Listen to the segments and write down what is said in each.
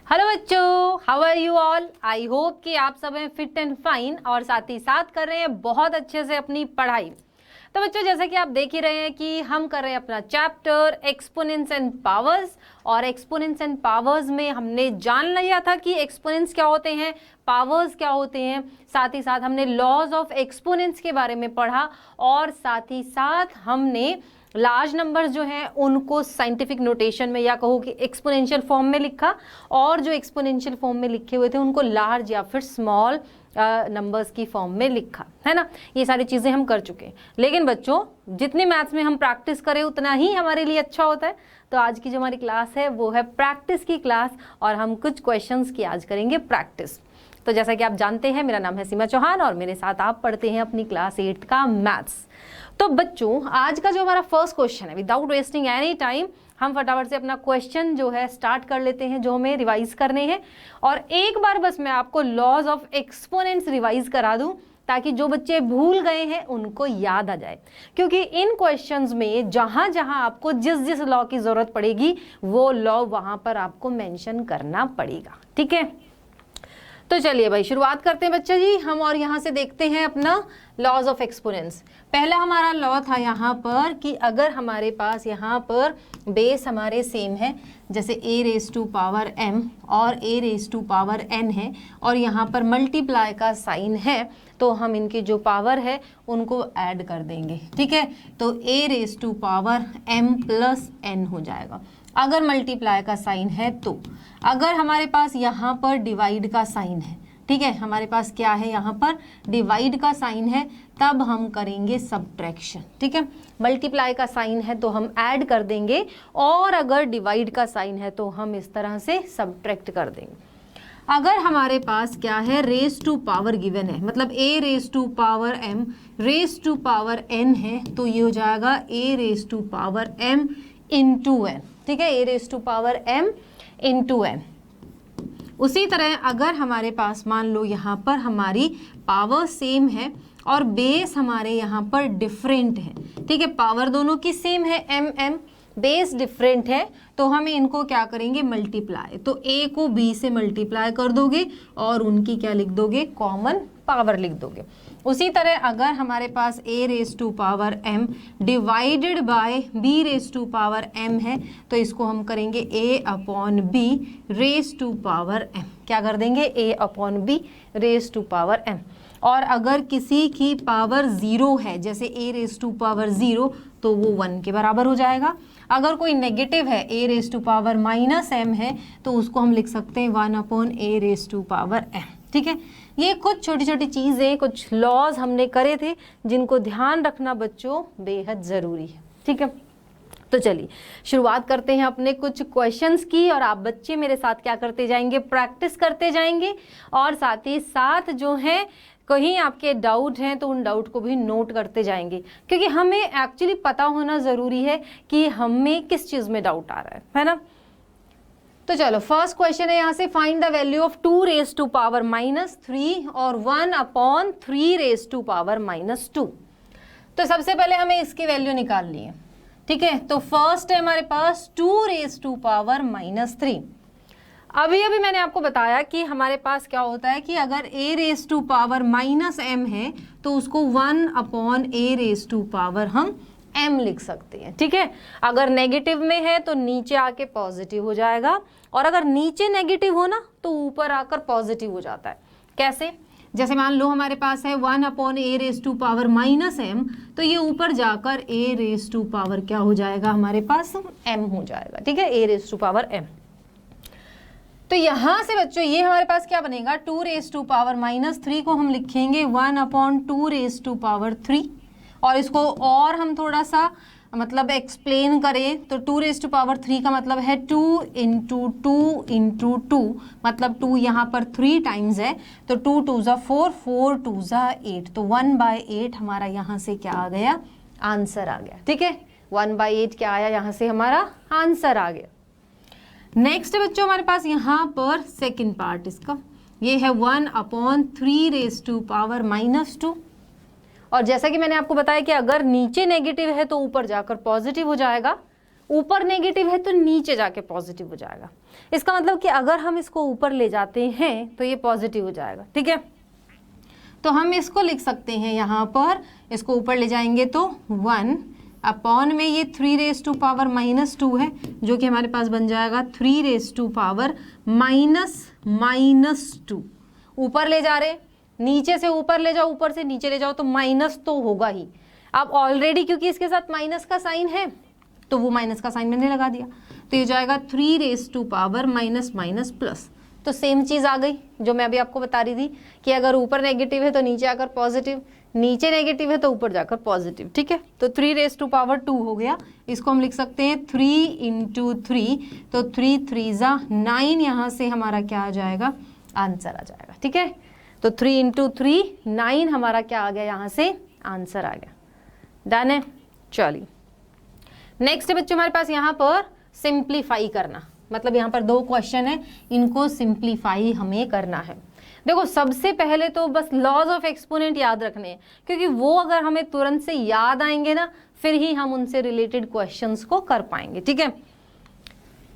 Hello बच्चों, how are you all. I hope कि आप सब हैं फिट एंड फाइन और साथ ही साथ कर रहे हैं बहुत अच्छे से अपनी पढ़ाई। तो बच्चों, जैसे कि आप देख ही रहे हैं कि हम कर रहे हैं अपना चैप्टर एक्सपोनेंट्स एंड पावर्स। और एक्सपोनेंट्स एंड पावर्स में हमने जान लिया था कि एक्सपोनेंट्स क्या होते हैं, पावर्स क्या होते हैं। साथ ही साथ हमने लॉज ऑफ एक्सपोनेंट्स के बारे में पढ़ा और साथ ही साथ हमने लार्ज नंबर्स जो हैं उनको साइंटिफिक नोटेशन में या कहो कि एक्सपोनेंशियल फॉर्म में लिखा, और जो एक्सपोनेंशियल फॉर्म में लिखे हुए थे उनको लार्ज या फिर स्मॉल नंबर्स की फॉर्म में लिखा, है ना। ये सारी चीज़ें हम कर चुके हैं। लेकिन बच्चों, जितनी मैथ्स में हम प्रैक्टिस करें उतना ही हमारे लिए अच्छा होता है। तो आज की जो हमारी क्लास है वो है प्रैक्टिस की क्लास, और हम कुछ क्वेश्चंस की आज करेंगे प्रैक्टिस। तो जैसा कि आप जानते हैं, मेरा नाम है सीमा चौहान और मेरे साथ आप पढ़ते हैं अपनी क्लास 8 का मैथ्स। तो बच्चों, आज का जो हमारा फर्स्ट क्वेश्चन है, विदाउट वेस्टिंग एनी टाइम हम फटाफट से अपना क्वेश्चन जो है स्टार्ट कर लेते हैं, जो हमें रिवाइज करने हैं। और एक बार बस मैं आपको लॉज ऑफ एक्सपोनेंट्स रिवाइज करा दूं ताकि जो बच्चे भूल गए हैं उनको याद आ जाए, क्योंकि इन क्वेश्चंस में जहां जहां आपको जिस जिस लॉ की जरूरत पड़ेगी वो लॉ वहां पर आपको मेंशन करना पड़ेगा। ठीक है, तो चलिए भाई शुरुआत करते हैं बच्चा जी हम, और यहाँ से देखते हैं अपना लॉज ऑफ एक्सपोनेंट्स। पहला हमारा लॉ था यहाँ पर कि अगर हमारे पास यहाँ पर बेस हमारे सेम है, जैसे a raise to power m और a raise to power n है, और यहाँ पर मल्टीप्लाई का साइन है, तो हम इनकी जो पावर है उनको ऐड कर देंगे। ठीक है, तो a raise to power m plus n हो जाएगा अगर मल्टीप्लाई का साइन है। तो अगर हमारे पास यहाँ पर डिवाइड का साइन है, ठीक है, हमारे पास क्या है यहाँ पर डिवाइड का साइन है, तब हम करेंगे सब्ट्रैक्शन। ठीक है, मल्टीप्लाई का साइन है तो हम ऐड कर देंगे, और अगर डिवाइड का साइन है तो हम इस तरह से सब्ट्रैक्ट कर देंगे। अगर हमारे पास क्या है, रेज टू पावर गिवन है, मतलब a raise to power m raise to power n है, तो ये हो जाएगा a raise to power m into n। ठीक है, a raise to power m into n। उसी तरह अगर हमारे पास मान लो यहाँ पर हमारी पावर सेम है और बेस हमारे यहाँ पर डिफरेंट है, ठीक है, पावर दोनों की सेम है m बेस डिफरेंट है, तो हम इनको क्या करेंगे, मल्टीप्लाई। तो a को b से मल्टीप्लाई कर दोगे और उनकी क्या लिख दोगे, कॉमन पावर लिख दोगे। उसी तरह अगर हमारे पास a raise to power m divided by b raise to power m है, तो इसको हम करेंगे a upon b raise to power m। क्या कर देंगे, a upon b raise to power m। और अगर किसी की पावर 0 है, जैसे a रेज टू पावर 0, तो वो 1 के बराबर हो जाएगा। अगर कोई नेगेटिव है, a raise to power minus m है, तो उसको हम लिख सकते हैं 1 upon a raise to power m। ठीक है, ये कुछ छोटी छोटी चीज़ें, कुछ लॉज हमने करे थे जिनको ध्यान रखना बच्चों बेहद ज़रूरी है। ठीक है, तो चलिए शुरुआत करते हैं अपने कुछ क्वेश्चंस की, और आप बच्चे मेरे साथ क्या करते जाएंगे, प्रैक्टिस करते जाएंगे, और साथ ही साथ जो है कहीं आपके डाउट हैं तो उन डाउट को भी नोट करते जाएंगे, क्योंकि हमें एक्चुअली पता होना ज़रूरी है कि हमें किस चीज़ में डाउट आ रहा है ना। तो चलो फर्स्ट क्वेश्चन है यहाँ से, find the value of 2 raise to power minus 3 और 1 upon 3 raise to power minus 2। तो सबसे पहले हमें इसकी वैल्यू निकालनी है। ठीक है, तो फर्स्ट है हमारे पास 2 रेज टू पावर माइनस 3। अभी मैंने आपको बताया कि हमारे पास क्या होता है कि अगर a raise to power minus m है तो उसको 1 upon a raise to power हम m लिख सकते हैं। ठीक है, अगर नेगेटिव में है तो नीचे आके पॉजिटिव हो जाएगा, और अगर नीचे नेगेटिव हो ना तो ऊपर आकर पॉजिटिव हो जाता है। कैसे, जैसे मान लो हमारे पास है 1 upon a raise to power minus m, तो ये ऊपर जाकर a रेज टू पावर क्या हो जाएगा, हमारे पास m हो जाएगा। ठीक है, a raise to power m। तो यहाँ से बच्चों ये हमारे पास क्या बनेगा, 2 रेज टू पावर माइनस 3 को हम लिखेंगे 1 अपॉन 2 रेज टू पावर 3, और इसको और हम थोड़ा सा मतलब एक्सप्लेन करें तो 2 रेज टू पावर 3 का मतलब है 2 इंटू 2 इंटू 2, मतलब 2 यहाँ पर 3 टाइम्स है, तो 2 2 ज़ा 4, 4 2 ज़ा 8, तो 1/8 हमारा यहाँ से क्या आ गया, आंसर आ गया। ठीक है, 1/8 क्या आया, यहाँ से हमारा आंसर आ गया। नेक्स्ट बच्चों हमारे पास यहाँ पर सेकंड पार्ट इसका, ये है 1 upon 3 raise to power minus 2, और जैसा कि मैंने आपको बताया कि अगर नीचे नेगेटिव है तो ऊपर जाकर पॉजिटिव हो जाएगा, ऊपर नेगेटिव है तो नीचे जाके पॉजिटिव हो जाएगा। इसका मतलब कि अगर हम इसको ऊपर ले जाते हैं तो ये पॉजिटिव हो जाएगा, ठीक है। तो हम इसको लिख सकते हैं यहाँ पर, इसको ऊपर ले जाएंगे तो 1 अपॉन में ये 3 रेज टू पावर -2 है, जो कि हमारे पास बन जाएगा 3 रेज टू पावर -2। ऊपर ले जा रहे, नीचे से ऊपर ले जाओ, ऊपर से नीचे ले जाओ तो माइनस तो होगा ही। अब ऑलरेडी क्योंकि इसके साथ माइनस का साइन है तो वो माइनस का साइन मैंने लगा दिया, तो ये जाएगा 3 रेज टू पावर -, तो सेम चीज़ आ गई जो मैं अभी आपको बता रही थी कि अगर ऊपर नेगेटिव है तो नीचे आकर पॉजिटिव, नीचे नेगेटिव है तो ऊपर जाकर पॉजिटिव, ठीक है। तो 3 रेज टू पावर 2 हो गया। इसको हम लिख सकते हैं 3 × 3, तो 3 3 ज़ा 9, यहाँ से हमारा क्या आ जाएगा, आंसर आ जाएगा, ठीक है। तो 3 × 3 9 हमारा क्या आ गया, यहाँ से आंसर आ गया। डन है। चलिए नेक्स्ट बच्चों हमारे पास यहाँ पर सिंप्लीफाई करना, मतलब यहाँ पर 2 क्वेश्चन है, इनको सिंप्लीफाई हमें करना है। देखो सबसे पहले तो बस लॉज ऑफ एक्सपोनेंट याद रखने हैं, क्योंकि वो अगर हमें तुरंत से याद आएंगे ना, फिर ही हम उनसे रिलेटेड क्वेश्चंस को कर पाएंगे, ठीक है।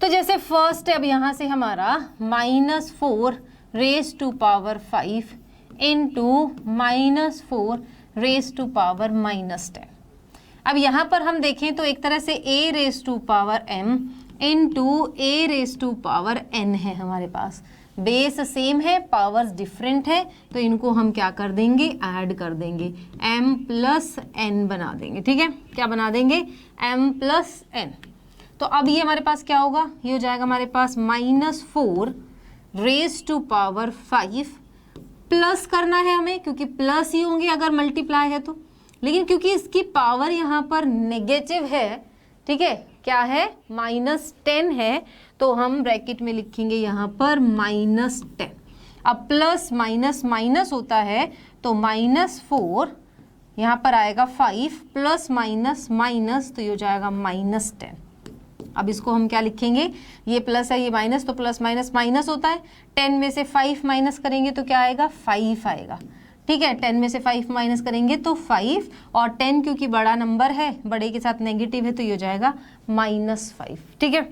तो जैसे फर्स्ट है अब यहाँ से हमारा -4 raise to power 5 into -4 raise to power -10। अब यहाँ पर हम देखें तो एक तरह से a raise to power m into a raise to power n है, हमारे पास बेस सेम है, पावर्स डिफरेंट है, तो इनको हम क्या कर देंगे, ऐड कर देंगे, m + n बना देंगे, ठीक है। क्या बना देंगे, m + n। तो अब ये हमारे पास क्या होगा, ये हो जाएगा हमारे पास -4 रेज टू पावर 5, प्लस करना है हमें क्योंकि प्लस ही होंगे अगर मल्टीप्लाई है तो, लेकिन क्योंकि इसकी पावर यहाँ पर नेगेटिव है, ठीक है, क्या है, -10 है, तो हम ब्रैकेट में लिखेंगे यहाँ पर -10। अब प्लस माइनस माइनस होता है तो -4 यहाँ पर आएगा 5 प्लस माइनस माइनस, तो ये हो जाएगा -10। अब इसको हम क्या लिखेंगे, ये प्लस है ये माइनस, तो प्लस माइनस माइनस होता है, 10 में से 5 माइनस करेंगे तो क्या आएगा, 5 आएगा, ठीक है। 10 में से 5 माइनस करेंगे तो 5, और 10 क्योंकि बड़ा नंबर है, बड़े के साथ नेगेटिव है, तो ये हो जाएगा -5, ठीक है।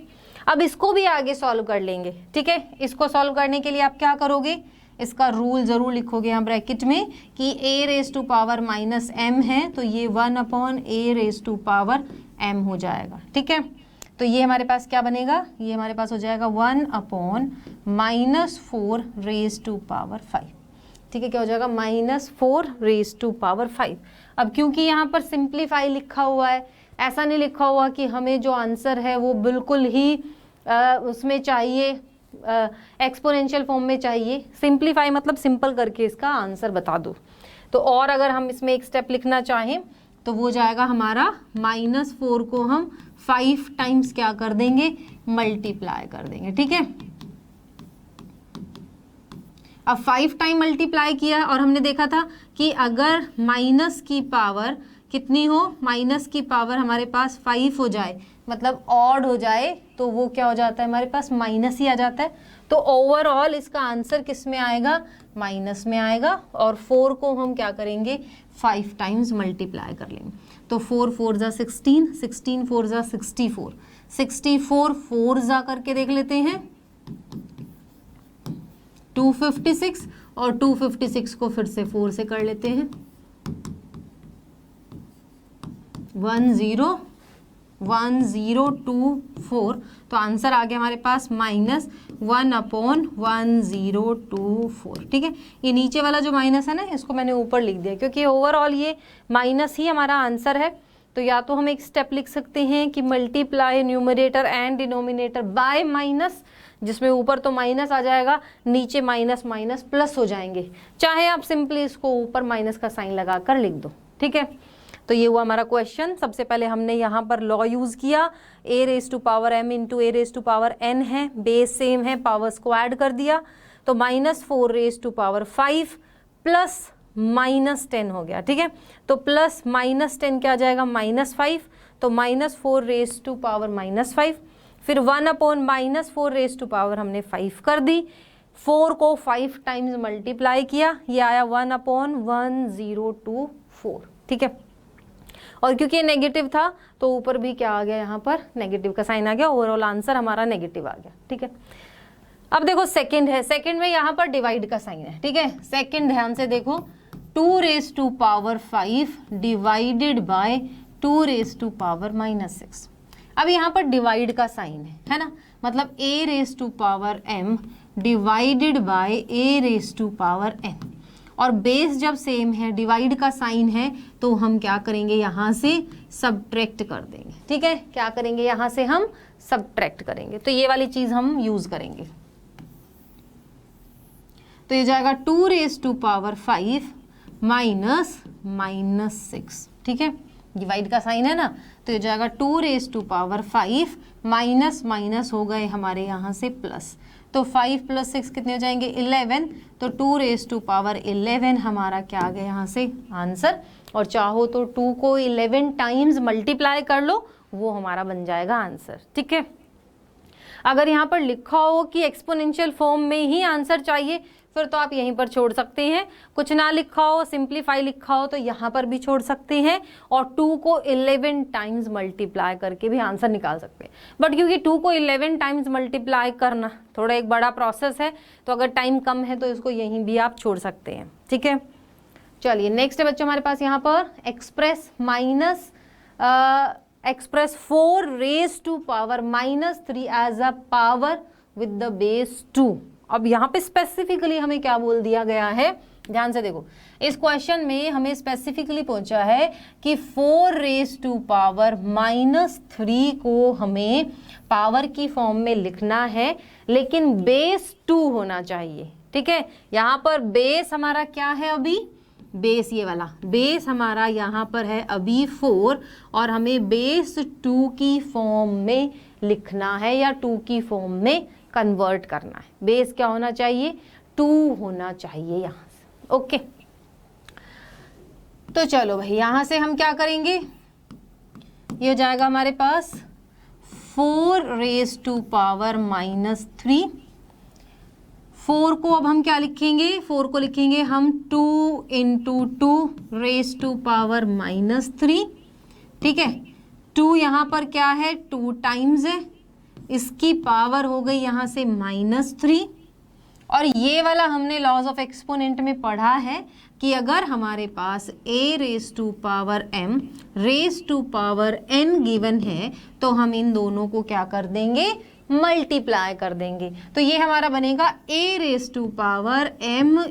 अब इसको भी आगे सॉल्व कर लेंगे, ठीक है। इसको सॉल्व करने के लिए आप क्या करोगे, इसका रूल ज़रूर लिखोगे यहाँ ब्रैकेट में कि a raise to power -m है, तो ये 1/a raise to power m हो जाएगा, ठीक है। तो ये हमारे पास क्या बनेगा, ये हमारे पास हो जाएगा 1/-4 रेज टू पावर 5, ठीक है। क्या हो जाएगा, -4 रेज टू पावर 5। अब क्योंकि यहाँ पर सिंप्लीफाई लिखा हुआ है, ऐसा नहीं लिखा हुआ कि हमें जो आंसर है वो बिल्कुल ही उसमें चाहिए, एक्सपोनेंशियल फॉर्म में चाहिए। सिंप्लीफाई मतलब सिंपल करके इसका आंसर बता दो। तो और अगर हम इसमें एक स्टेप लिखना चाहें तो वो जाएगा हमारा -4 को हम 5 टाइम्स क्या कर देंगे, मल्टीप्लाई कर देंगे, ठीक है। अब 5 टाइम मल्टीप्लाई किया और हमने देखा था कि अगर माइनस की पावर कितनी हो, माइनस की पावर हमारे पास 5 हो जाए, मतलब ऑड हो जाए, तो वो क्या हो जाता है, हमारे पास माइनस ही आ जाता है। तो ओवरऑल इसका आंसर किस में आएगा, माइनस में आएगा, और 4 को हम क्या करेंगे, 5 टाइम्स मल्टीप्लाई कर लेंगे। तो 4 4 ज़ा 16, 16 4 ज़ा 64, 64 4 ज़ा करके देख लेते हैं 256, और 256 को फिर से 4 से कर लेते हैं 1024, तो आंसर आ गया हमारे पास -1/1024, ठीक है। ये नीचे वाला जो माइनस है ना, इसको मैंने ऊपर लिख दिया क्योंकि ओवरऑल ये माइनस ही हमारा आंसर है। तो या तो हम एक स्टेप लिख सकते हैं कि multiply numerator and denominator by minus, जिसमें ऊपर तो माइनस आ जाएगा, नीचे माइनस माइनस प्लस हो जाएंगे, चाहे आप सिंपली इसको ऊपर माइनस का साइन लगा कर लिख दो, ठीक है। तो ये हुआ हमारा क्वेश्चन। सबसे पहले हमने यहाँ पर लॉ यूज़ किया, a raise to power m into a raise to power n है, बेस सेम है, पावर्स को ऐड कर दिया, तो -4 रेज टू पावर 5 प्लस -10 हो गया, ठीक है। तो प्लस -10 क्या आ जाएगा, -5, तो -4 रेज टू पावर -5, फिर 1/-4 रेज टू पावर हमने 5 कर दी, 4 को 5 टाइम्स मल्टीप्लाई किया, ये आया 1/1024, ठीक है। और क्योंकि ये नेगेटिव था तो ऊपर भी क्या आ गया, यहाँ पर नेगेटिव का साइन आ गया, ओवरऑल आंसर हमारा नेगेटिव आ गया। ठीक है, अब देखो सेकंड है, सेकंड में यहाँ पर डिवाइड का साइन है। ठीक है, सेकंड ध्यान से देखो, 2 raise to power 5 divided by 2 raise to power -6। अब यहाँ पर डिवाइड का साइन है ना, मतलब a raise to power m divided by a raise to power n, और बेस जब सेम है, डिवाइड का साइन है, तो हम क्या करेंगे, यहाँ से सब्ट्रैक्ट कर देंगे। ठीक है, क्या करेंगे, यहाँ से हम सब्ट्रैक्ट करेंगे, तो ये वाली चीज हम यूज करेंगे। तो ये जाएगा 2 रेज टू पावर 5 -6। ठीक है, डिवाइड का साइन है ना, तो ये जाएगा 2 raise to power 5 minus minus हो गए हमारे यहाँ से प्लस, तो 5 + 6 कितने हो जाएंगे, 11। तो 2 रेज टू पावर 11 हमारा क्या आ गया यहाँ से आंसर, और चाहो तो 2 को 11 टाइम्स मल्टीप्लाई कर लो, वो हमारा बन जाएगा आंसर। ठीक है, अगर यहाँ पर लिखा हो कि एक्सपोनेंशियल फॉर्म में ही आंसर चाहिए, फिर तो आप यहीं पर छोड़ सकते हैं। कुछ ना लिखा हो, सिंप्लीफाई लिखा हो, तो यहाँ पर भी छोड़ सकते हैं, और 2 को 11 टाइम्स मल्टीप्लाई करके भी आंसर निकाल सकते हैं। बट क्योंकि 2 को 11 टाइम्स मल्टीप्लाई करना थोड़ा एक बड़ा प्रोसेस है, तो अगर टाइम कम है तो इसको यहीं भी आप छोड़ सकते हैं। ठीक है, चलिए नेक्स्ट है बच्चों हमारे पास यहाँ पर express 4 raise to power -3 as a power with the base 2। अब यहाँ पे स्पेसिफिकली हमें क्या बोल दिया गया है, ध्यान से देखो, इस क्वेश्चन में हमें स्पेसिफिकली पूछा है कि 4 रेज टू पावर -3 को हमें पावर की फॉर्म में लिखना है, लेकिन बेस 2 होना चाहिए। ठीक है, यहाँ पर बेस हमारा क्या है, अभी बेस ये वाला बेस हमारा यहाँ पर है अभी 4, और हमें बेस 2 की फॉर्म में लिखना है, या 2 की फॉर्म में कन्वर्ट करना है। बेस क्या होना चाहिए, 2 होना चाहिए यहाँ से। ओके, तो चलो भाई यहाँ से हम क्या करेंगे, ये हो जाएगा हमारे पास 4 रेज टू पावर -3। 4 को अब हम क्या लिखेंगे, 4 को लिखेंगे हम 2 × 2 रेज टू पावर -3। ठीक है, 2 यहाँ पर क्या है, 2 टाइम्स है, इसकी पावर हो गई यहाँ से -3। और ये वाला हमने लॉज ऑफ एक्सपोनेंट में पढ़ा है कि अगर हमारे पास a raise to power m raise to power n given है, तो हम इन दोनों को क्या कर देंगे, मल्टीप्लाई कर देंगे। तो ये हमारा बनेगा a raise to power m ×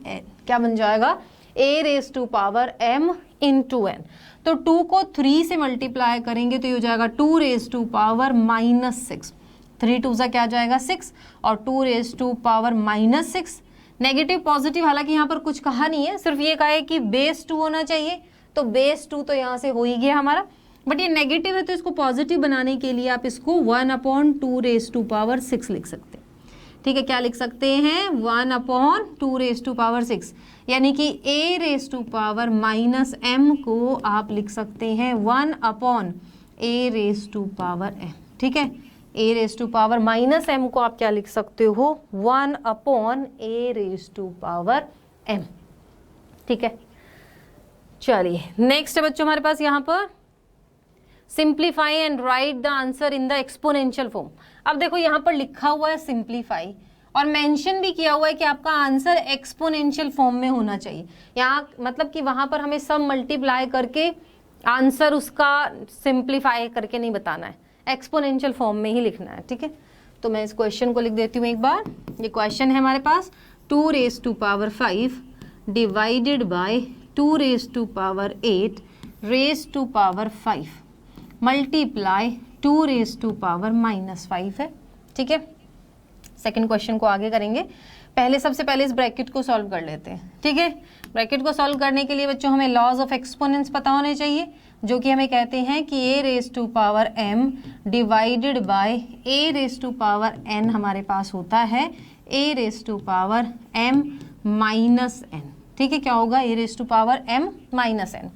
n। क्या बन जाएगा, a raise to power m × n। तो 2 को 3 से मल्टीप्लाई करेंगे तो ये हो जाएगा 2 रेज टू पावर -6। 3 2 सा क्या जाएगा 6, और 2 raise to power -6। Negative positive हालांकि यहाँ पर कुछ कहा नहीं है, सिर्फ ये कहा है कि बेस 2 होना चाहिए, तो बेस 2 तो यहाँ से हो ही गया हमारा। बट ये नेगेटिव है, तो इसको पॉजिटिव बनाने के लिए आप इसको 1/2 रेज टू पावर 6 लिख सकते हैं। ठीक है, क्या लिख सकते हैं, 1/2 रेज टू पावर 6, यानी कि a raise to power -m को आप लिख सकते हैं 1/a raise to power m। ठीक है, a raise to power -m को आप क्या लिख सकते हो, 1/a raise to power m। ठीक है, चलिए नेक्स्ट है बच्चों हमारे पास यहाँ पर simplify and right the answer in the exponential form. अब देखो यहाँ पर लिखा हुआ है सिंप्लीफाई, और मेंशन भी किया हुआ है कि आपका आंसर एक्सपोनेंशियल फॉर्म में होना चाहिए। यहाँ मतलब कि वहां पर हमें सब मल्टीप्लाई करके आंसर उसका सिंप्लीफाई करके नहीं बताना है, एक्सपोनेंशियल फॉर्म में ही लिखना है। ठीक है, तो मैं इस क्वेश्चन को लिख देती हूँ एक बार। ये क्वेश्चन है हमारे पास 2 raise to power 5 divided by 2 raise to power 8 raise to power 5 multiply 2 raise to power -5 है। ठीक है, सेकंड क्वेश्चन को आगे करेंगे, पहले सबसे पहले इस ब्रैकेट को सॉल्व कर लेते हैं। ठीक है, ब्रैकेट को सॉल्व करने के लिए बच्चों हमें लॉज ऑफ एक्सपोनेंट्स पता होने चाहिए, जो कि हमें कहते हैं कि a raise to power m divided by a raise to power n हमारे पास होता है a raise to power m -n। ठीक है, क्या होगा, a raise to power m -n,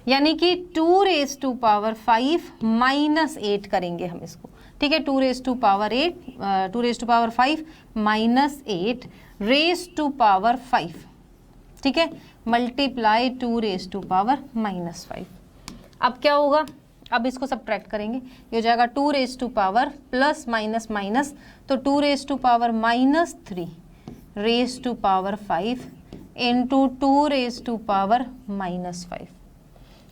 यानी कि 2 रेज टू पावर 5 -8 करेंगे हम इसको। ठीक है, 2 raise to power 5 -8 raise to power 5। ठीक है, मल्टीप्लाई 2 रेज टू पावर -5। अब क्या होगा, अब इसको सब्ट्रैक्ट करेंगे, ये हो जाएगा 2 raise to power plus minus minus, तो 2 raise to power minus 3 raise to power 5 into 2 raise to power minus 5।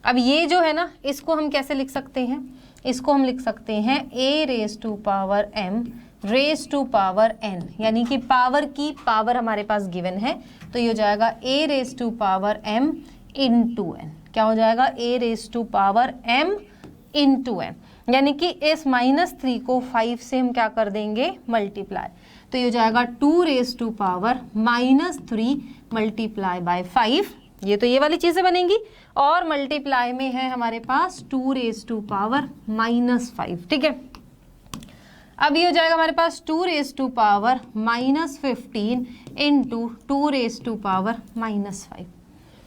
अब ये जो है ना, इसको हम कैसे लिख सकते हैं, इसको हम लिख सकते हैं a raise to power m raise to power n, यानी कि पावर की पावर हमारे पास गिवन है, तो ये हो जाएगा a raise to power m into n। क्या हो जाएगा, a raise to power m into n, यानी कि इस -3 को 5 से हम क्या कर देंगे, मल्टीप्लाई, तो ये हो जाएगा 2 raise to power -3 multiply by 5, ये तो ये वाली चीजें बनेंगी, और मल्टीप्लाई में है हमारे पास 2 रेज टू पावर -5, ठीक है। अब ये हो जाएगा हमारे पास 2 raise to power -15 into 2 raise to power -5।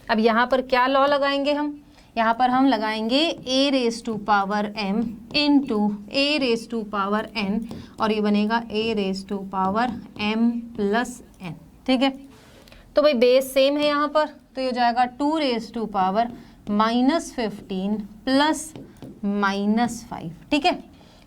अब यहाँ पर क्या लॉ लगाएंगे हम, यहाँ पर हम लगाएंगे a raise to power m into a raise to power n, और ये बनेगा a raise to power m plus n, ठीक है। तो भाई बेस सेम है यहाँ पर, तो ये हो जाएगा 2 रेज टू पावर -15 प्लस -5, ठीक है,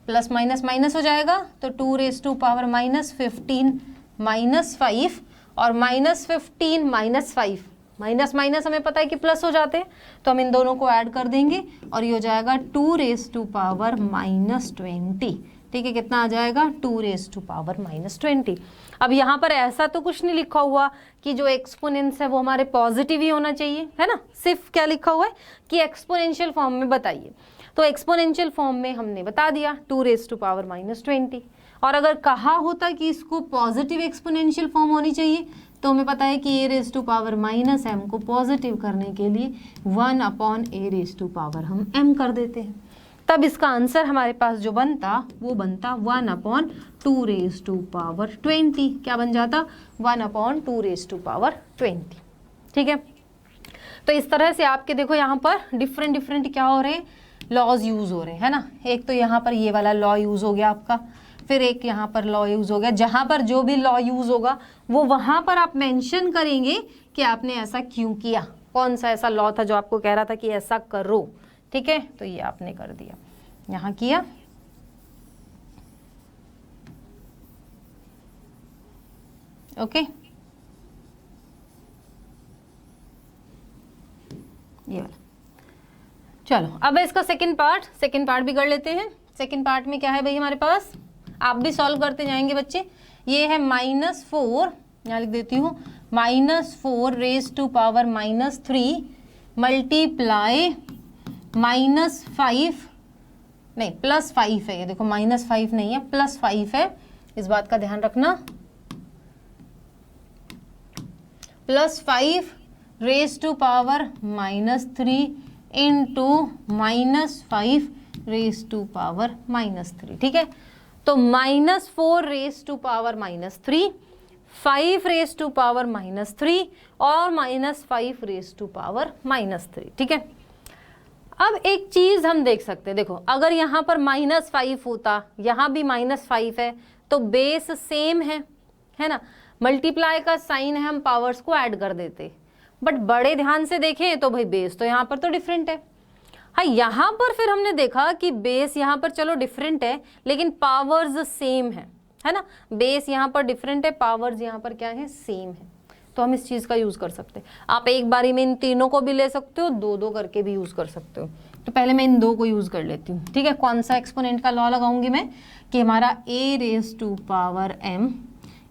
प्लस माइनस माइनस हो जाएगा, तो 2 रेज टू पावर -15 -5, और -15 -5, माइनस माइनस हमें पता है कि प्लस हो जाते हैं, तो हम इन दोनों को ऐड कर देंगे, और ये हो जाएगा 2 रेज टू पावर -20, ठीक है। कितना आ जाएगा, 2 रेज टू पावर -20। अब यहाँ पर ऐसा तो कुछ नहीं लिखा हुआ कि जो एक्सपोनेंस है वो हमारे पॉजिटिव ही होना चाहिए, है ना, सिर्फ क्या लिखा हुआ है कि एक्सपोनेंशियल फॉर्म में बताइए, तो एक्सपोनेंशियल फॉर्म में हमने बता दिया 2 रेज टू पावर -20। और अगर कहा होता कि इसको पॉजिटिव एक्सपोनेंशियल फॉर्म होनी चाहिए, तो हमें पता है कि a raise to power -m को पॉजिटिव करने के लिए 1/a रेज टू पावर हम m कर देते हैं, तब इसका आंसर हमारे पास जो बनता वो बनता 1/2 रेज टू पावर 20। क्या बन जाता, 1/2 रेज टू पावर 20, ठीक है। तो इस तरह से आपके देखो यहाँ पर डिफरेंट क्या हो रहे हैं, लॉज यूज हो रहे हैं, है ना। एक तो यहाँ पर ये वाला लॉ यूज हो गया आपका, फिर एक यहाँ पर लॉ यूज हो गया। जहाँ पर जो भी लॉ यूज होगा वो वहाँ पर आप मेंशन करेंगे कि आपने ऐसा क्यों किया, कौन सा ऐसा लॉ था जो आपको कह रहा था कि ऐसा करो, ठीक है। तो ये आपने कर दिया, यहाँ किया, ओके। ये वाला, चलो अब इसका सेकंड पार्ट भी कर लेते हैं। सेकंड पार्ट में क्या है भाई हमारे पास, आप भी सॉल्व करते जाएंगे बच्चे। ये है -4, यहाँ लिख देती हूँ, -4 रेज टू पावर -3 मल्टीप्लाई -5, नहीं +5 है, ये देखो -5 नहीं है, +5 है, इस बात का ध्यान रखना। +5 raise to power -3 into -5 raise to power -3, ठीक है। तो -4 raise to power -3, 5 raise to power -3 और -5 रेज टू पावर -3, ठीक है। अब एक चीज हम देख सकते हैं, देखो अगर यहाँ पर -5 होता, यहाँ भी -5 है, तो बेस सेम है ना, मल्टीप्लाई का साइन है, हम पावर्स को ऐड कर देते। बट बड़े ध्यान से देखें तो भाई बेस तो यहाँ पर तो डिफरेंट है। हाँ, यहाँ पर फिर हमने देखा कि बेस यहाँ पर चलो डिफरेंट है, लेकिन पावर्स सेम है ना। बेस यहाँ पर डिफरेंट है, पावर्स यहाँ पर क्या है, सेम है। तो हम इस चीज़ का यूज़ कर सकते हैं। आप एक बारी में इन तीनों को भी ले सकते हो, 2-2 करके भी यूज़ कर सकते हो। तो पहले मैं इन 2 को यूज़ कर लेती हूँ, ठीक है। कौन सा एक्सपोनेंट का लॉ लगाऊंगी मैं, कि हमारा a raise to power m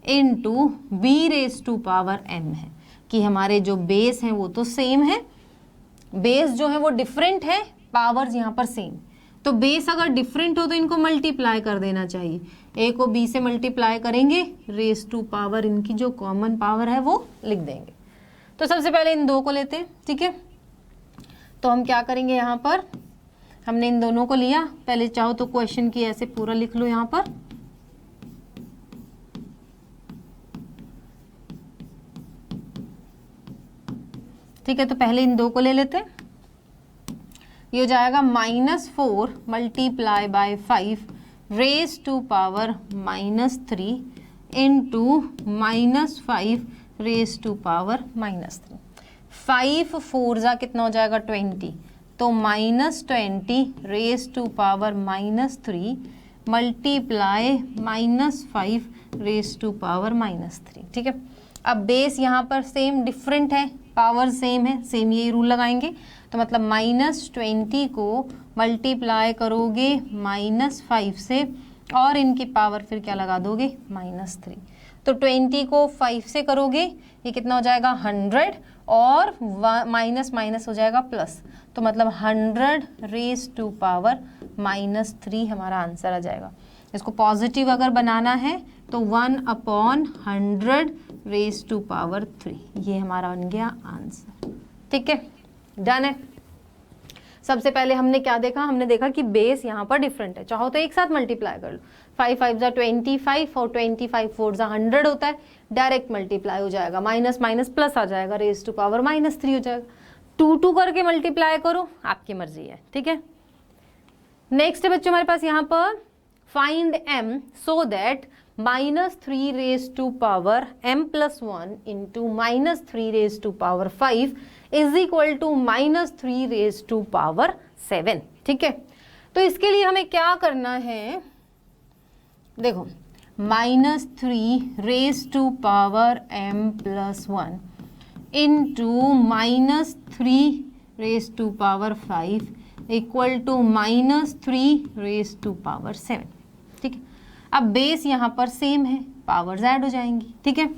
into b raise to power m है, कि हमारे जो बेस हैं वो तो सेम है, बेस जो है वो डिफरेंट है, पावर्स यहाँ पर सेम। तो बेस अगर डिफरेंट हो तो इनको मल्टीप्लाई कर देना चाहिए, a को b से मल्टीप्लाई करेंगे, रेज टू पावर इनकी जो कॉमन पावर है वो लिख देंगे। तो सबसे पहले इन 2 को लेते हैं, ठीक है। तो हम क्या करेंगे, यहाँ पर हमने इन दोनों को लिया, पहले चाहो तो क्वेश्चन की ऐसे पूरा लिख लो यहाँ पर, ठीक है। तो पहले इन 2 को ले लेते हैं, ये हो जाएगा -4 multiply by 5 raise to power -3 into -5 raise to power -3। 5 4 जा कितना हो जाएगा 20, तो -20 raise to power -3 multiply -5 raise to power -3। ठीक है, अब बेस यहाँ पर सेम डिफरेंट है, पावर सेम है, सेम यही रूल लगाएंगे। तो मतलब -20 को मल्टीप्लाई करोगे -5 से और इनकी पावर फिर क्या लगा दोगे -3। तो 20 को 5 से करोगे ये कितना हो जाएगा 100 और माइनस माइनस हो जाएगा प्लस, तो मतलब 100 रेज टू पावर -3 हमारा आंसर आ जाएगा। इसको पॉजिटिव अगर बनाना है तो 1/100 रेज टू पावर 3, ये हमारा बन गया आंसर। ठीक है, डन है। सबसे पहले हमने क्या देखा, हमने देखा कि बेस यहाँ पर डिफरेंट है, चाहो तो एक साथ मल्टीप्लाई कर लो, 5 5 जा 25 और 25 4 जा 100 होता है, डायरेक्ट मल्टीप्लाई हो जाएगा, माइनस माइनस प्लस आ जाएगा, रेज टू पावर -3 हो जाएगा। 2 2 करके मल्टीप्लाई करो, आपकी मर्जी है। ठीक है, नेक्स्ट बच्चों हमारे पास यहाँ पर find m so that -3 raise to power m+1 into -3 raise to power 5 is equal to -3 raise to power 7। ठीक है, तो इसके लिए हमें क्या करना है, देखो -3 raise to power m+1 into -3 raise to power 5 equal to -3 raise to power 7। ठीक है, अब बेस यहाँ पर सेम है, पावर्स ऐड हो जाएंगी। ठीक है,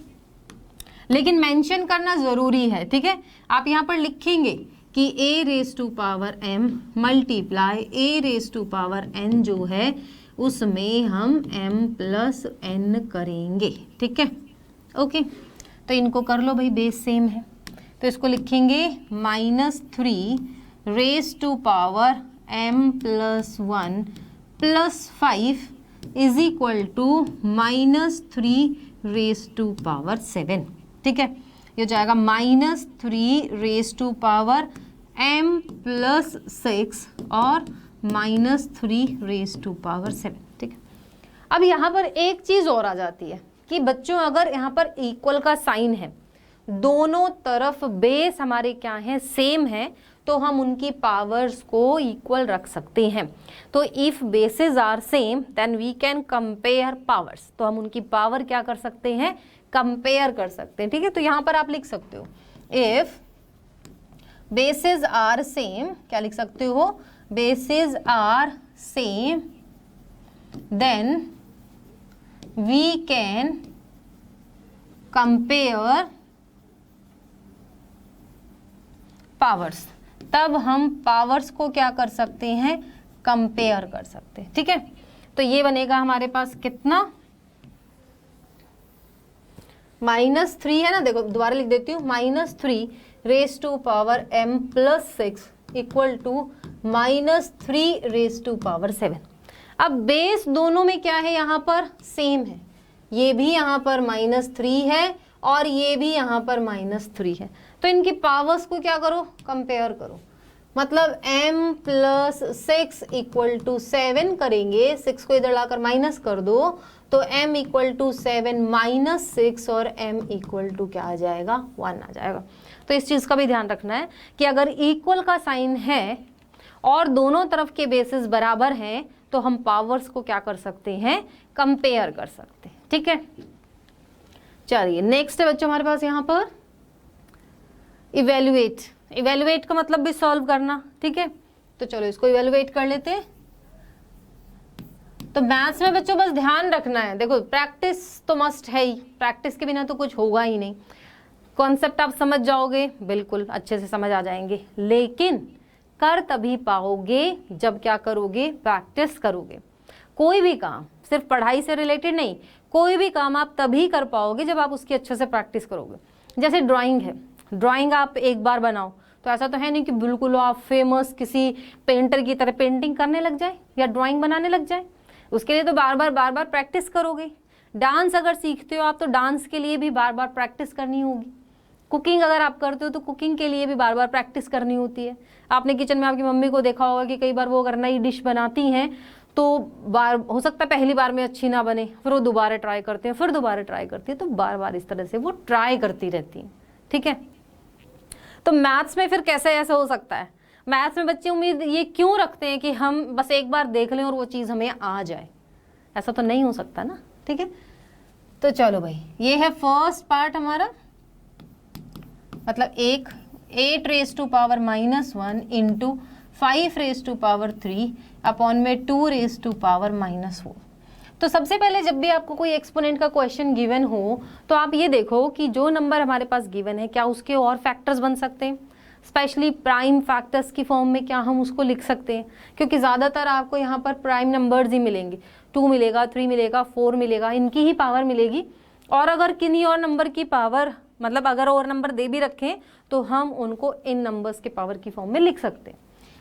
लेकिन मेंशन करना जरूरी है। ठीक है, आप यहाँ पर लिखेंगे कि a raise to power m multiply a raise to power n जो है उसमें हम m+n करेंगे। ठीक है, ओके, तो इनको कर लो भाई, बेस सेम है, तो इसको लिखेंगे -3 raise to power m+1 + 5 is equal to -3 raise to power 7। ठीक है, ये हो जाएगा -3 रेज टू पावर m+6 और -3 रेज टू पावर 7। ठीक है, अब यहाँ पर एक चीज़ और आ जाती है कि बच्चों अगर यहाँ पर इक्वल का साइन है, दोनों तरफ बेस हमारे क्या है, सेम है, तो हम उनकी पावर्स को इक्वल रख सकते हैं। तो if bases are same then we can compare powers, तो हम उनकी पावर क्या कर सकते हैं, कंपेयर कर सकते हैं। ठीक है, तो यहाँ पर आप लिख सकते हो इफ बेसेस आर सेम, क्या लिख सकते हो, bases are same then we can compare powers, तब हम पावर्स को क्या कर सकते हैं, कंपेयर कर सकते हैं। ठीक है, तो ये बनेगा हमारे पास कितना, -3 है ना, देखो दोबारा लिख देती हूँ, -3 raise to power m+6 equal to -3 raise to power 7। अब बेस दोनों में क्या है, यहाँ पर सेम है, ये भी यहाँ पर -3 है और ये भी यहाँ पर -3 है, तो इनकी पावर्स को क्या करो, कंपेयर करो। मतलब m+6 इक्वल टू 7 करेंगे, 6 को इधर लाकर माइनस कर दो तो m इक्वल टू 7 -6 और m इक्वल टू क्या आ जाएगा, 1 आ जाएगा। तो इस चीज़ का भी ध्यान रखना है कि अगर इक्वल का साइन है और दोनों तरफ के बेसिस बराबर हैं तो हम पावर्स को क्या कर सकते हैं, कंपेयर कर सकते हैं। ठीक है, चलिए नेक्स्ट है बच्चों हमारे पास यहाँ पर इवेल्युएट। इवेल्युएट का मतलब भी सॉल्व करना। ठीक है, तो चलो इसको इवेल्युएट कर लेते हैं। तो मैथ्स में बच्चों बस ध्यान रखना है, देखो प्रैक्टिस तो मस्ट है ही, प्रैक्टिस के बिना तो कुछ होगा ही नहीं। कॉन्सेप्ट आप समझ जाओगे, बिल्कुल अच्छे से समझ आ जाएंगे, लेकिन कर तभी पाओगे जब क्या करोगे, प्रैक्टिस करोगे। कोई भी काम सिर्फ पढ़ाई से रिलेटेड नहीं, कोई भी काम आप तभी कर पाओगे जब आप उसकी अच्छे से प्रैक्टिस करोगे। जैसे ड्राइंग है, ड्राइंग आप एक बार बनाओ तो ऐसा तो है नहीं कि बिल्कुल आप फेमस किसी पेंटर की तरह पेंटिंग करने लग जाए या ड्राइंग बनाने लग जाए। उसके लिए तो बार बार प्रैक्टिस करोगे। डांस अगर सीखते हो आप तो डांस के लिए भी बार बार प्रैक्टिस करनी होगी। कुकिंग अगर आप करते हो तो कुकिंग के लिए भी बार बार प्रैक्टिस करनी होती है। आपने किचन में आपकी मम्मी को देखा होगा कि कई बार वो अगर नई डिश बनाती हैं तो बार हो सकता है पहली बार में अच्छी ना बने, फिर वो दोबारा ट्राई करते हैं, फिर दोबारा ट्राई करती है, तो बार बार इस तरह से वो ट्राई करती रहती हैं। ठीक है, तो मैथ्स में फिर कैसे ऐसा हो सकता है, मैथ्स में बच्चे उम्मीद ये क्यों रखते हैं कि हम बस एक बार देख लें और वो चीज़ हमें आ जाए, ऐसा तो नहीं हो सकता ना, ठीक है। तो चलो भाई, ये है फर्स्ट पार्ट हमारा, मतलब 8 raise to power -1 into 5 raise to power 3 upon में 2 रेज टू पावर -4। तो सबसे पहले जब भी आपको कोई एक्सपोनेंट का क्वेश्चन गिवन हो तो आप ये देखो कि जो नंबर हमारे पास गिवन है क्या उसके और फैक्टर्स बन सकते हैं, स्पेशली प्राइम फैक्टर्स की फॉर्म में क्या हम उसको लिख सकते हैं, क्योंकि ज़्यादातर आपको यहाँ पर प्राइम नंबर्स ही मिलेंगे, 2 मिलेगा, 3 मिलेगा, 4 मिलेगा, इनकी ही पावर मिलेगी। और अगर किन्हीं और नंबर की पावर, मतलब अगर और नंबर दे भी रखें तो हम उनको इन नंबर्स के पावर की फॉर्म में लिख सकते हैं।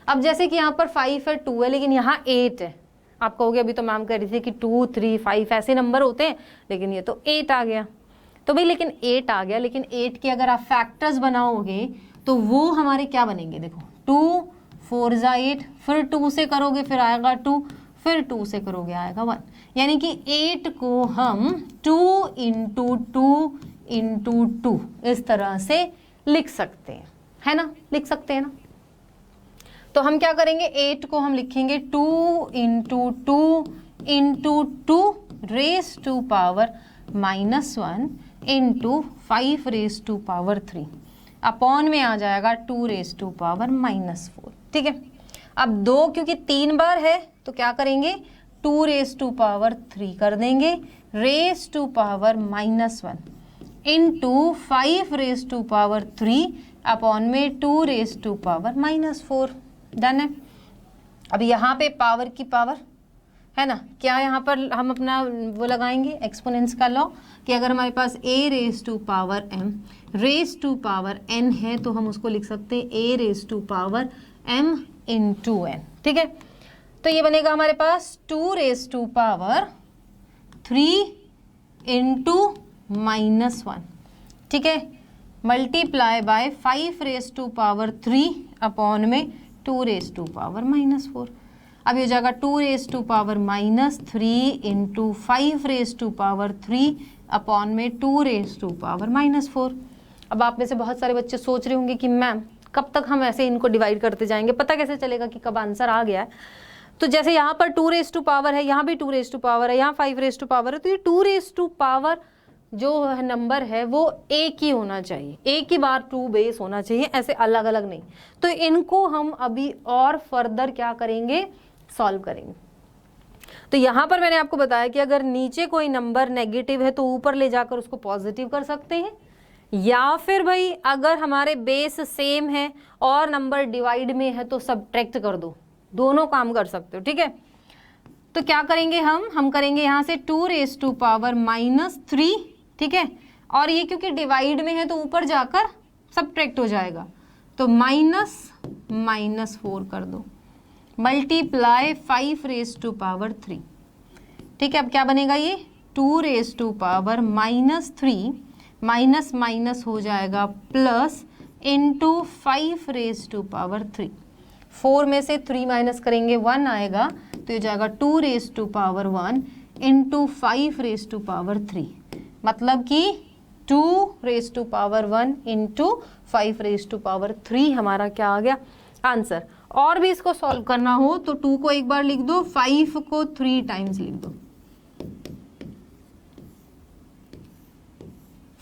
अब जैसे कि यहाँ पर 5 है, 2 है, लेकिन यहाँ 8 है। आप कहोगे अभी तो मैम कह रही थी कि 2, 3, 5 ऐसे नंबर होते हैं, लेकिन ये तो 8 आ गया। तो भाई लेकिन 8 आ गया, लेकिन 8 के अगर आप फैक्टर्स बनाओगे तो वो हमारे क्या बनेंगे, देखो 2 4 8, फिर 2 से करोगे फिर आएगा 2, फिर 2 से करोगे आएगा 1, यानी कि 8 को हम 2 इंटू 2 इंटू 2 इस तरह से लिख सकते हैं, है ना, लिख सकते हैं ना। तो हम क्या करेंगे, 8 को हम लिखेंगे 2 into 2 into 2 raise to power -1 into 5 raise to power 3 upon में आ जाएगा 2 रेज टू पावर -4, ठीक है। अब 2 क्योंकि 3 बार है तो क्या करेंगे, 2 रेज टू पावर 3 कर देंगे, raise to power -1 into 5 raise to power 3 upon में 2 रेज टू पावर -4। डन है। अब यहाँ पे पावर की पावर है ना, क्या यहाँ पर हम अपना वो लगाएंगे एक्सपोनेंट्स का लॉ, कि अगर हमारे पास a raise to power m raise to power n है तो हम उसको लिख सकते हैं a raise to power m into n, ठीक है। तो ये बनेगा हमारे पास 2 रेज टू पावर 3 इंटू -1, ठीक है, multiply by 5 raise to power 3 upon में 2 रेज टू पावर -4। अब ये हो जाएगा 2 raise to power -3 into 5 raise to power 3 upon में 2 रेज टू पावर -4। अब आप में से बहुत सारे बच्चे सोच रहे होंगे कि मैम कब तक हम ऐसे इनको डिवाइड करते जाएंगे, पता कैसे चलेगा कि कब आंसर आ गया है। तो जैसे यहाँ पर 2 रेज टू पावर है, यहाँ भी 2 रेज टू पावर है, यहाँ 5 रेज टू पावर है, तो ये 2 रेज टू पावर जो नंबर है वो एक ही होना चाहिए, एक ही बार 2 बेस होना चाहिए, ऐसे अलग अलग नहीं। तो इनको हम अभी और फर्दर क्या करेंगे, सॉल्व करेंगे। तो यहाँ पर मैंने आपको बताया कि अगर नीचे कोई नंबर नेगेटिव है तो ऊपर ले जाकर उसको पॉजिटिव कर सकते हैं, या फिर भाई अगर हमारे बेस सेम है और नंबर डिवाइड में है तो सब्ट्रैक्ट कर दो, दोनों काम कर सकते हो, ठीक है। तो क्या करेंगे हम करेंगे यहाँ से 2 रेज टू पावर -3, ठीक है, और ये क्योंकि डिवाइड में है तो ऊपर जाकर सब्ट्रैक्ट हो जाएगा, तो -4 कर दो, मल्टीप्लाई 5 रेज टू पावर 3, ठीक है। अब क्या बनेगा, ये 2 raise to power -3 minus minus हो जाएगा plus into 5 raise to power 3। 4 में से 3 माइनस करेंगे 1 आएगा, तो ये जाएगा 2 raise to power 1 into 5 raise to power 3, मतलब कि 2 raise to power 1 into 5 raise to power 3 हमारा क्या आ गया, आंसर। और भी इसको सॉल्व करना हो तो 2 को एक बार लिख दो, 5 को 3 टाइम्स लिख दो,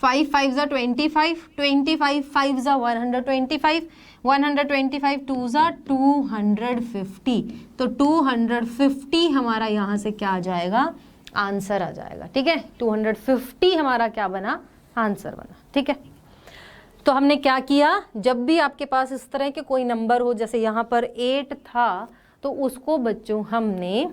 5 5 जा 25, 25 5 जा 125, 125 2 जा 250, तो 250 हमारा यहाँ से क्या आ जाएगा, आंसर आ जाएगा, ठीक है। 250 हमारा क्या बना, आंसर बना, ठीक है। तो हमने क्या किया, जब भी आपके पास इस तरह के कोई नंबर हो, जैसे यहाँ पर 8 था तो उसको बच्चों हमने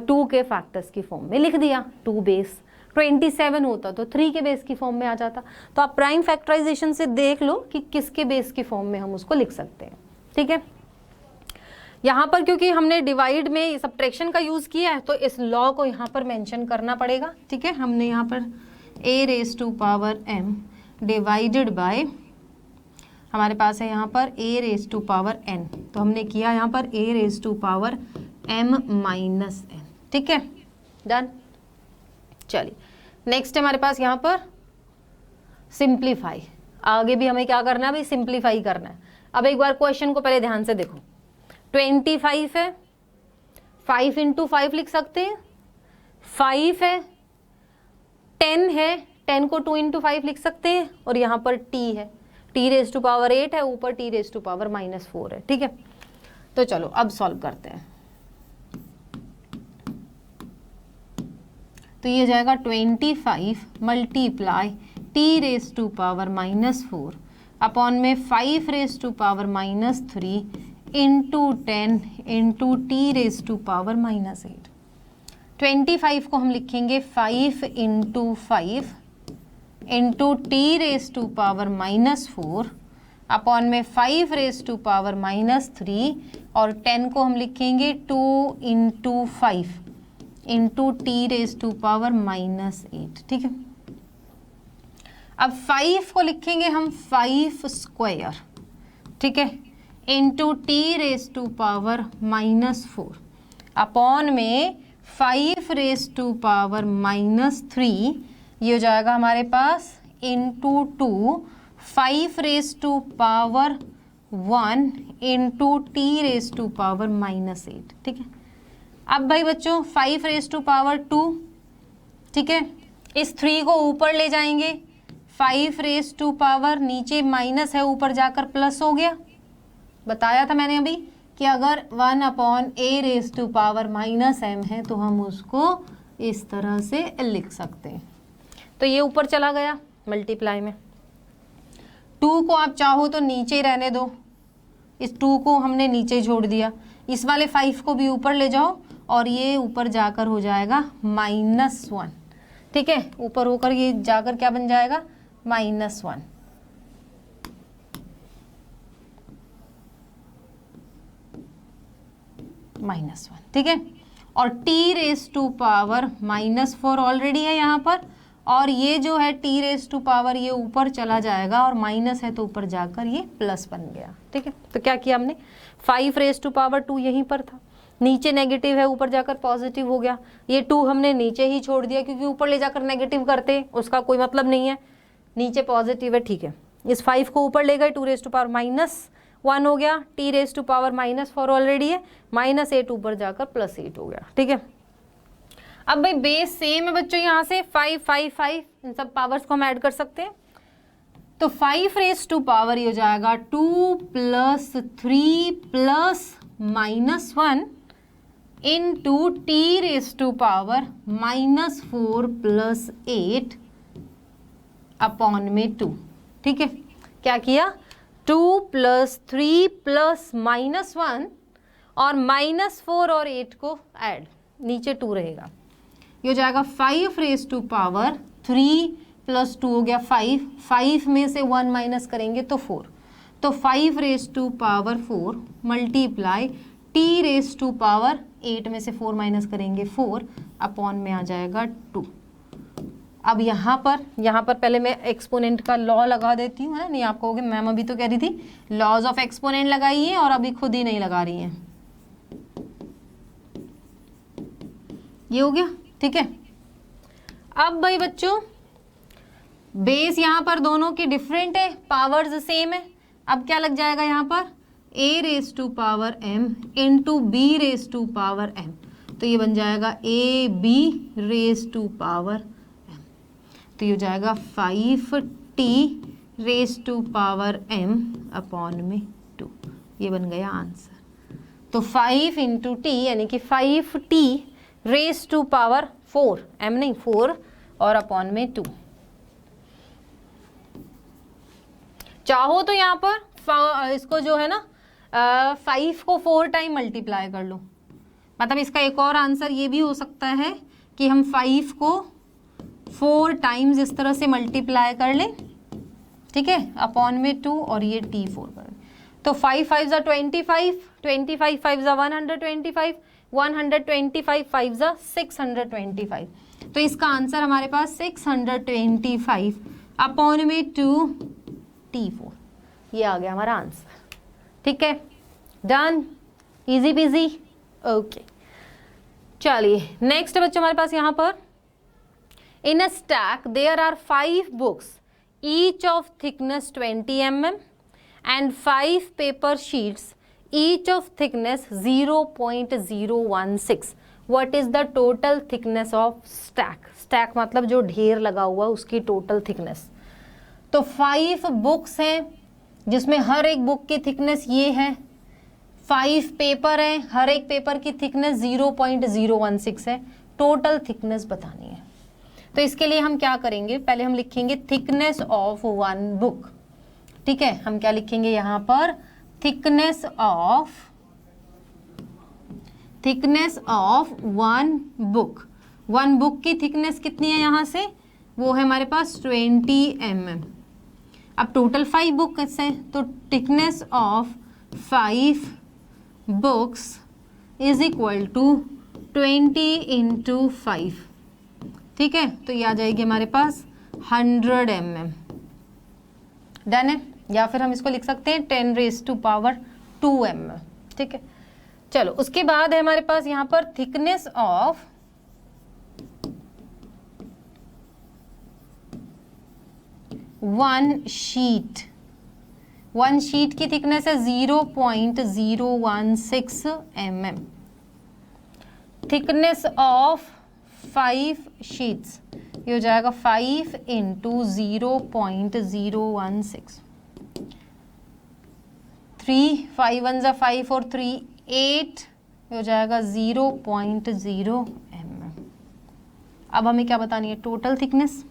2 के फैक्टर्स की फॉर्म में लिख दिया, 2 बेस 27 होता तो 3 के बेस की फॉर्म में आ जाता। तो आप प्राइम फैक्टराइजेशन से देख लो कि किसके बेस की फॉर्म में हम उसको लिख सकते हैं, ठीक है। यहाँ पर क्योंकि हमने डिवाइड में सब्ट्रैक्शन का यूज़ किया है तो इस लॉ को यहाँ पर मेंशन करना पड़ेगा, ठीक है। हमने यहाँ पर a raise to power m divided by, हमारे पास है यहाँ पर a raise to power n, तो हमने किया यहाँ पर a raise to power m माइनस n, ठीक है, डन। चलिए नेक्स्ट है हमारे पास यहाँ पर सिंप्लीफाई, आगे भी हमें क्या करना है भाई, सिंप्लीफाई करना है। अब एक बार क्वेश्चन को पहले ध्यान से देखो, 25 है, 5 इंटू 5 लिख सकते हैं, 5 है, 10 है, 10 को 2 इंटू 5 लिख सकते हैं, और यहाँ पर t है, t रेज टू पावर 8 है, ऊपर t रेज टू पावर -4 है। ठीक है, तो चलो अब सॉल्व करते हैं। तो ये जाएगा 25 multiply t raise to power -4 upon में 5 raise to power -3 into 10 into t raise to power -8। 25 को हम लिखेंगे 5 into 5 into t raise to power -4 upon में 5 रेज टू पावर -3, और 10 को हम लिखेंगे 2 into 5 into t raise to power -8। ठीक है, अब 5 को लिखेंगे हम 5 स्क्वायर, ठीक है, into t raise to power -4 upon में 5 रेज टू पावर -3, ये हो जाएगा हमारे पास into 2 5 raise to power 1 into t raise to power -8। ठीक है, अब भाई बच्चों 5 रेज टू पावर 2, ठीक है, इस 3 को ऊपर ले जाएंगे, 5 रेज टू पावर, नीचे माइनस है ऊपर जाकर प्लस हो गया। बताया था मैंने अभी कि अगर 1 upon a raise to power -m है तो हम उसको इस तरह से लिख सकते हैं। तो ये ऊपर चला गया मल्टीप्लाई में। 2 को आप चाहो तो नीचे ही रहने दो, इस 2 को हमने नीचे छोड़ दिया, इस वाले 5 को भी ऊपर ले जाओ और ये ऊपर जाकर हो जाएगा -1। ठीक है, ऊपर होकर ये जाकर क्या बन जाएगा, -1। -1, ठीक है, और t raise to power -4 already है यहाँ पर, और ये जो है t रेज टू पावर ये ऊपर चला जाएगा और माइनस है तो ऊपर जाकर ये प्लस बन गया। ठीक है, तो क्या किया हमने, 5 रेज टू पावर 2 यहीं पर था, नीचे नेगेटिव है ऊपर जाकर पॉजिटिव हो गया, ये 2 हमने नीचे ही छोड़ दिया क्योंकि ऊपर ले जाकर नेगेटिव करते उसका कोई मतलब नहीं है, नीचे पॉजिटिव है। ठीक है, इस 5 को ऊपर ले गए, 2 रेज टू पावर -1 हो गया, t raise to power -4 already है, -8 ऊपर जाकर +8 हो गया। ठीक है, अब भाई बेस सेम है बच्चों, यहाँ से 5 5 5 इन सब पावर्स को हम ऐड कर सकते हैं। तो 5 रेज टू पावर ये हो जाएगा 2 + 3 + -1 into t raise to power -4 + 8 upon में 2। ठीक है, क्या किया, 2 + 3 + -1 और -4 और 8 को ऐड, नीचे 2 रहेगा, ये हो जाएगा 5 रेज टू पावर 3 + 2 हो गया 5, 5 में से 1 माइनस करेंगे तो 4, तो 5 raise to power 4 multiply t raise to power 8 में से 4 माइनस करेंगे 4 अपॉन में आ जाएगा 2। अब यहाँ पर पहले मैं एक्सपोनेंट का लॉ लगा देती हूँ, है नहीं, आप कहोगे मैम अभी तो कह रही थी लॉज ऑफ एक्सपोनेंट लगाइए और अभी खुद ही नहीं लगा रही हैं। ये हो गया। ठीक है, अब भाई बच्चों बेस यहाँ पर दोनों की डिफरेंट है, पावर्स सेम है, अब क्या लग जाएगा यहाँ पर, a raise to power m into b raise to power m, तो ये बन जाएगा a b raise to power m, तो ये हो जाएगा 5t raise to power m upon में 2, ये बन गया आंसर। तो 5 इंटू टी यानी कि 5t raise to power 4, m नहीं 4 और अपॉन में 2। चाहो तो यहाँ पर इसको जो है ना 5 को 4 टाइम मल्टीप्लाई कर लो, मतलब इसका एक और आंसर ये भी हो सकता है कि हम 5 को 4 टाइम्स इस तरह से मल्टीप्लाई कर लें, ठीक है, अपॉन में 2 और ये t4 कर, तो 5 5 ज़ा 25, 25 5 ज़ा 125, 125 5 ज़ा 625, तो इसका आंसर हमारे पास 625 अपॉन में 2 t4, ये आ गया हमारा आंसर। ठीक है, डन, इजी बिजी। ओके, चलिए नेक्स्ट बच्चों हमारे पास यहाँ पर in a stack there are 5 books each of thickness 20 mm and 5 paper sheets each of thickness 0.016. What is the total thickness of stack? Stack मतलब जो ढेर लगा हुआ उसकी total thickness. तो 5 बुक्स हैं जिसमें हर एक बुक की थिकनेस ये है, 5 पेपर है, हर एक पेपर की थिकनेस 0.016 है, टोटल थिकनेस बतानी है। तो इसके लिए हम क्या करेंगे, पहले हम लिखेंगे थिकनेस ऑफ वन बुक। ठीक है, हम क्या लिखेंगे यहाँ पर, thickness of one book. One book की थिकनेस कितनी है यहाँ से, वो है हमारे पास 20 mm। अब टोटल 5 बुक्स हैं तो thickness of 5 books is equal to 20 × 5। ठीक है, तो ये आ जाएगी हमारे पास 100 mm। डन है, या फिर हम इसको लिख सकते हैं 10⁻²m। ठीक है, चलो उसके बाद है हमारे पास यहाँ पर थिकनेस ऑफ वन शीट की थिकनेस है 0.016 mm। थिकनेस ऑफ 5 शीट्स ये हो जाएगा 5 × 0.016। 3 5 1 = 5 और 3 8 हो जाएगा 0.0 mm। अब हमें क्या बतानी है, टोटल थिकनेस।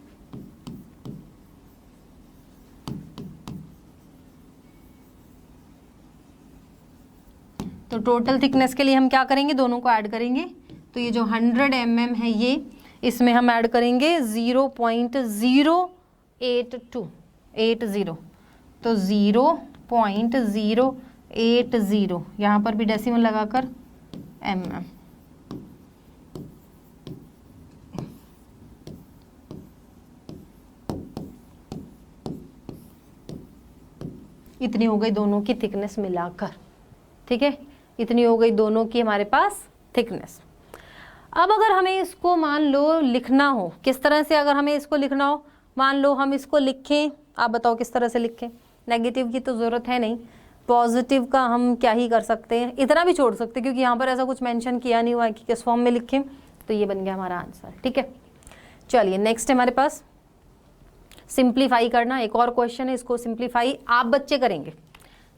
तो टोटल थिकनेस के लिए हम क्या करेंगे, दोनों को ऐड करेंगे। तो ये जो 100 mm है ये, इसमें हम ऐड करेंगे 0.08280। तो 0.080, यहाँ पर भी डेसिमल लगाकर mm। इतनी हो गई दोनों की थिकनेस मिलाकर। ठीक है, इतनी हो गई दोनों की हमारे पास थिकनेस। अब अगर हमें इसको मान लो लिखना हो, किस तरह से अगर हमें इसको लिखना हो, मान लो हम इसको लिखें, आप बताओ किस तरह से लिखें। नेगेटिव की तो ज़रूरत है नहीं, पॉजिटिव का हम क्या ही कर सकते हैं, इतना भी छोड़ सकते हैं क्योंकि यहाँ पर ऐसा कुछ मेंशन किया नहीं हुआ है कि किस फॉर्म में लिखें। तो ये बन गया हमारा आंसर। ठीक है, चलिए नेक्स्ट हमारे पास सिंप्लीफाई करना। एक और क्वेश्चन है, इसको सिंप्लीफाई आप बच्चे करेंगे,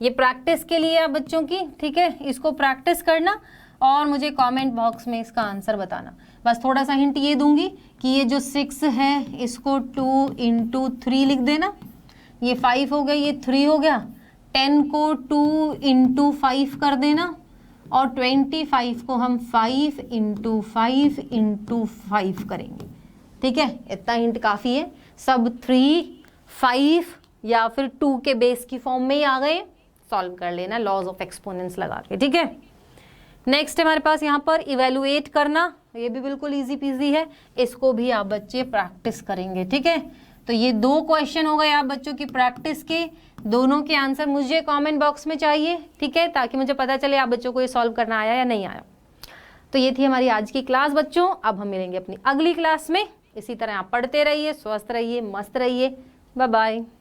ये प्रैक्टिस के लिए आप बच्चों की। ठीक है, इसको प्रैक्टिस करना और मुझे कमेंट बॉक्स में इसका आंसर बताना। बस थोड़ा सा हिंट ये दूंगी कि ये जो 6 है इसको 2 × 3 लिख देना, ये 5 हो गया, ये 3 हो गया, 10 को 2 × 5 कर देना और 25 को हम 5 × 5 × 5 करेंगे। ठीक है, इतना हिंट काफ़ी है। सब 3, 5 या फिर 2 के बेस की फॉर्म में ही आ गए, सॉल्व कर लेना लॉज ऑफ एक्सपोनेंट्स लगा के। ठीक है, नेक्स्ट हमारे पास यहाँ पर इवेलुएट करना, ये भी बिल्कुल इजी पीजी है, इसको भी आप बच्चे प्रैक्टिस करेंगे। ठीक है, तो ये 2 क्वेश्चन हो गए आप बच्चों की प्रैक्टिस के, दोनों के आंसर मुझे कमेंट बॉक्स में चाहिए। ठीक है, ताकि मुझे पता चले आप बच्चों को ये सॉल्व करना आया या नहीं आया। तो ये थी हमारी आज की क्लास बच्चों। अब हम मिलेंगे अपनी अगली क्लास में। इसी तरह आप पढ़ते रहिए, स्वस्थ रहिए, मस्त रहिए। Bye bye.